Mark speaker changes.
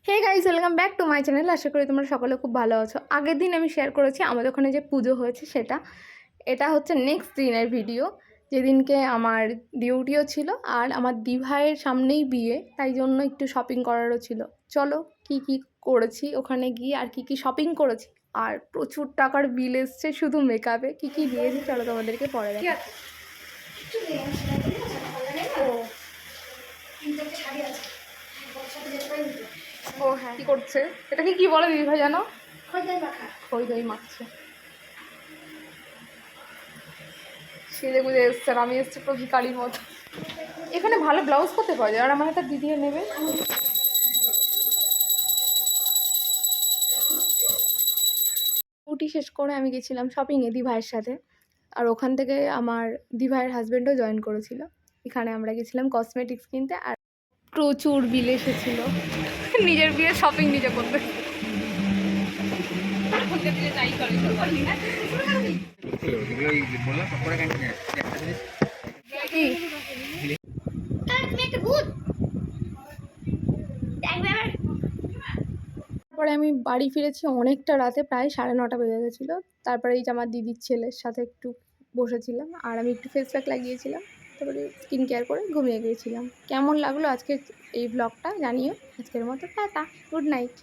Speaker 1: Hey guys, welcome back to my channel. আশা করি তোমরা সকলে খুব ভালো আছো। আগের দিন আমি শেয়ার করেছি আমাদের ওখানে যে পুজো হয়েছে সেটা। এটা হচ্ছে নেক্সট দিনের ভিডিও, যেদিনকে আমার ডিউটিও ছিল আর আমার দিভাইয়ের সামনেই বিয়ে, তাই জন্য একটু শপিং করারও ছিল। চলো কি কি করেছি ওখানে গিয়ে আর কি কি শপিং করেছি। আর প্রচুর টাকার বিল এসছে শুধু মেকআপে। কি কি দিয়েছি চলো তোমাদেরকে পরে দেখা। ও হ্যাঁ, কি করছে? এটাকে কি বলে দিদি ভাই জানো? খই দই মাখছে। সেজে গুজে এসছে আর আমি এসছি পুরো ভিকারির মতো। এখানে ভালো ব্লাউজ করতে পাওয়া যায় আর আমার একটা দিদি নেবে। ডিউটি শেষ করে আমি গেছিলাম শপিংয়ে দিভাইয়ের সাথে। আর ওখান থেকে আমার দিভাইয়ের হাজব্যান্ডও জয়েন করেছিল। এখানে আমরা গেছিলাম কসমেটিক্স কিনতে আর প্রচুর বিল এসেছিল। নিজের বিয়ে শপিং নিজে করতে। তারপরে আমি বাড়ি ফিরেছি অনেকটা রাতে, প্রায় 9:30 বেজে গেছিলো। তারপরে এই যে আমার দিদির ছেলের সাথে একটু বসেছিলাম আর আমি একটু ফেস প্যাক লাগিয়েছিলাম, তারপরে স্কিন কেয়ার করে ঘুমিয়ে গিয়েছিলাম। কেমন লাগলো আজকে এই ব্লগটা জানিও। আজকের মতো টাটা, গুড নাইট।